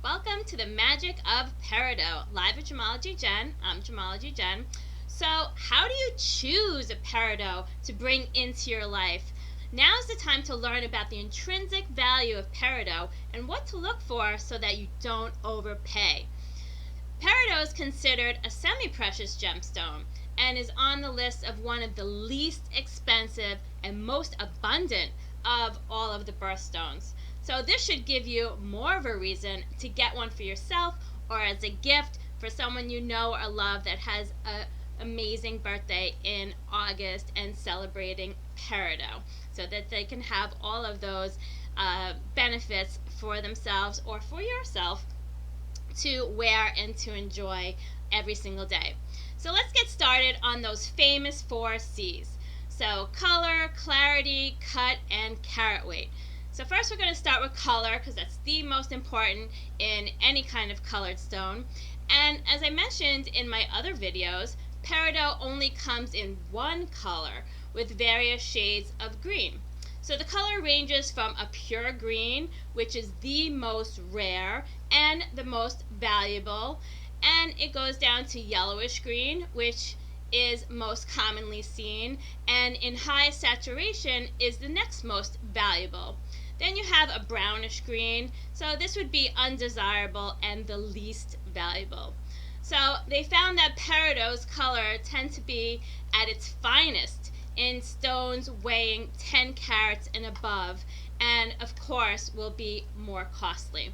Welcome to the Magic of Peridot, live with Gemology Jen. I'm Gemology Jen. So, how do you choose a peridot to bring into your life? Now is the time to learn about the intrinsic value of peridot and what to look for so that you don't overpay. Peridot is considered a semi-precious gemstone and is on the list of one of the least expensive and most abundant of all of the birthstones. So this should give you more of a reason to get one for yourself or as a gift for someone you know or love that has an amazing birthday in August and celebrating peridot, so that they can have all of those benefits for themselves or for yourself to wear and to enjoy every single day. So let's get started on those famous 4 C's. So color, clarity, cut, and carat weight. So first we're going to start with color because that's the most important in any kind of colored stone. And as I mentioned in my other videos, peridot only comes in one color with various shades of green. So the color ranges from a pure green, which is the most rare and the most valuable, and it goes down to yellowish green, which is most commonly seen, and in high saturation is the next most valuable. Then you have a brownish green, so this would be undesirable and the least valuable. So they found that peridot's color tend to be at its finest in stones weighing 10 carats and above, and of course will be more costly.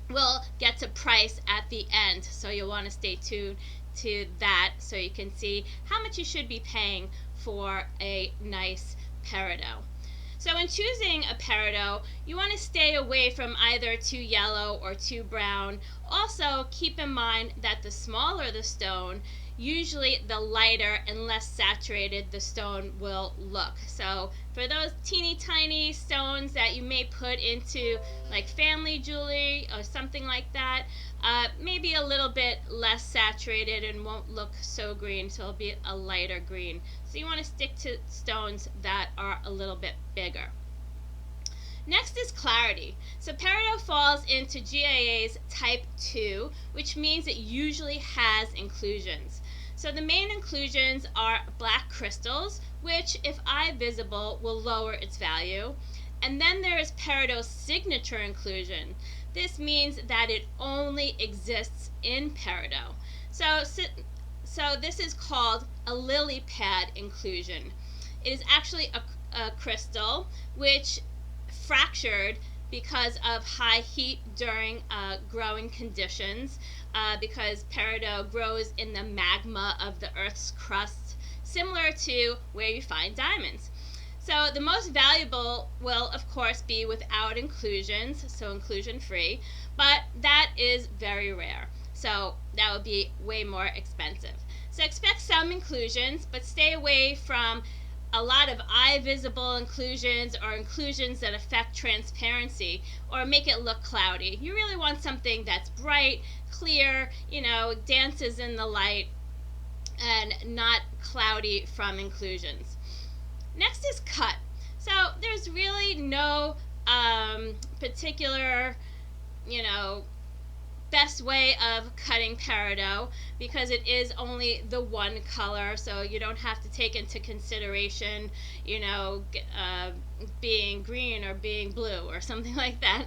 We'll get to price at the end, so you'll want to stay tuned to that so you can see how much you should be paying for a nice peridot. So in choosing a peridot, you want to stay away from either too yellow or too brown. Also, keep in mind that the smaller the stone, usually the lighter and less saturated the stone will look. So for those teeny tiny stones that you may put into like family jewelry or something like that, maybe a little bit less saturated and won't look so green, so it'll be a lighter green. So you want to stick to stones that are a little bit bigger. Next is clarity. So peridot falls into GIA's type 2, which means it usually has inclusions. So the main inclusions are black crystals, which if eye visible will lower its value. And then there is peridot's signature inclusion. This means that it only exists in peridot. So this is called a lily pad inclusion. It is actually a crystal which fractured because of high heat during growing conditions, because peridot grows in the magma of the Earth's crust, similar to where you find diamonds. So the most valuable will, of course, be without inclusions, so inclusion-free, but that is very rare. So that would be way more expensive. So expect some inclusions, but stay away from a lot of eye-visible inclusions or inclusions that affect transparency or make it look cloudy. You really want something that's bright, clear, dances in the light, and not cloudy from inclusions. Next is cut. So there's really no particular, best way of cutting peridot because it is only the one color, so you don't have to take into consideration, being green or being blue or something like that.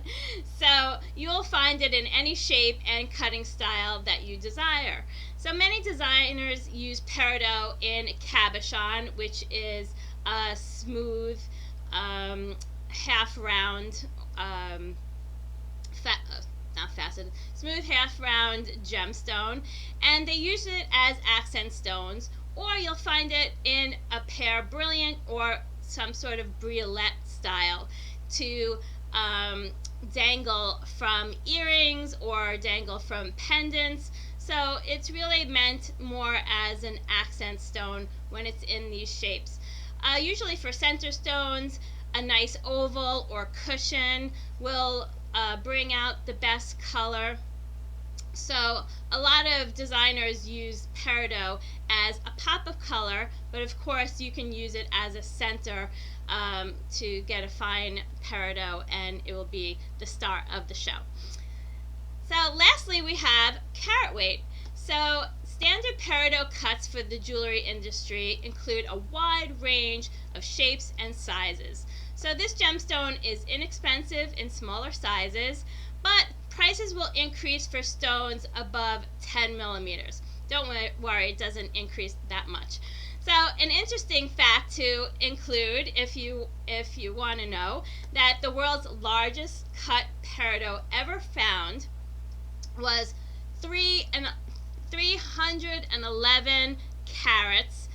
So you'll find it in any shape and cutting style that you desire. So many designers use peridot in cabochon, which is a smooth, half-round, smooth half-round gemstone, and they use it as accent stones, or you'll find it in a pear brilliant or some sort of briolet style to dangle from earrings or dangle from pendants. So it's really meant more as an accent stone when it's in these shapes. Usually for center stones, a nice oval or cushion will bring out the best color. So a lot of designers use peridot as a pop of color, but of course you can use it as a center to get a fine peridot, and it will be the star of the show. So lastly, we have carat weight. So standard peridot cuts for the jewelry industry include a wide range of shapes and sizes. So this gemstone is inexpensive in smaller sizes, but prices will increase for stones above 10 millimeters. Don't worry, it doesn't increase that much. So an interesting fact to include, if you want to know, that the world's largest cut peridot ever found was 311 carats,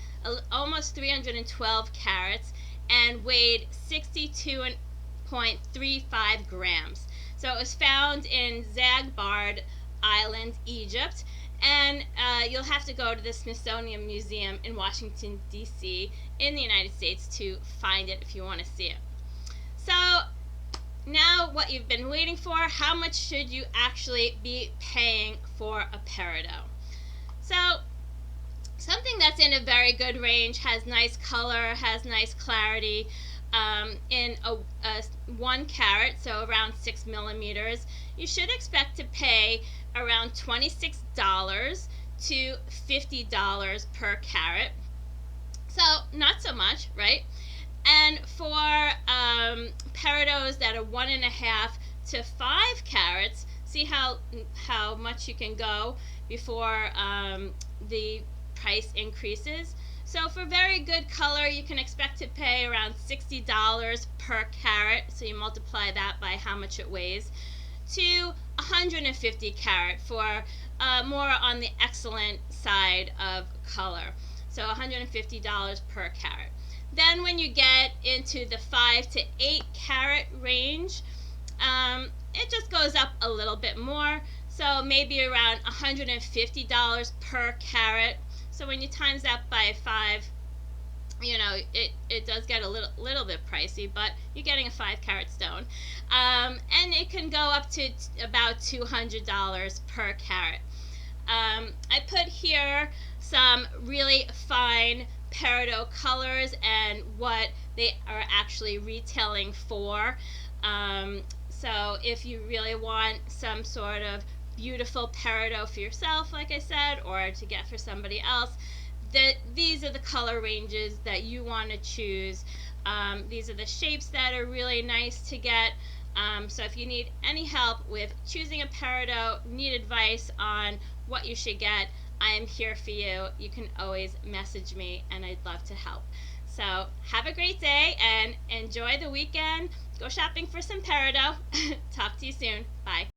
almost 312 carats, and weighed 62.35 grams. So it was found in Zagbard Island, Egypt, and you'll have to go to the Smithsonian Museum in Washington, D.C. in the United States to find it if you want to see it. So now what you've been waiting for, how much should you actually be paying for a peridot? So something that's in a very good range, has nice color, has nice clarity, in a 1 carat, so around 6 millimeters, you should expect to pay around $26 to $50 per carat. So not so much, right? And for peridots that are 1.5 to 5 carats, see how much you can go before the price increases. So for very good color, you can expect to pay around $60 per carat. So you multiply that by how much it weighs, to 150 carat for more on the excellent side of color. So $150 per carat. Then when you get into the 5 to 8 carat range, it just goes up a little bit more. So maybe around $150 per carat. So when you times that by 5, it does get a little bit pricey, but you're getting a 5 carat stone. And it can go up to about $200 per carat. I put here some really fine peridot colors and what they are actually retailing for. So if you really want some sort of beautiful peridot for yourself, like I said, or to get for somebody else, these are the color ranges that you want to choose. These are the shapes that are really nice to get. So if you need any help with choosing a peridot, need advice on what you should get, I am here for you. You can always message me and I'd love to help. So have a great day and enjoy the weekend. Go shopping for some peridot. Talk to you soon. Bye.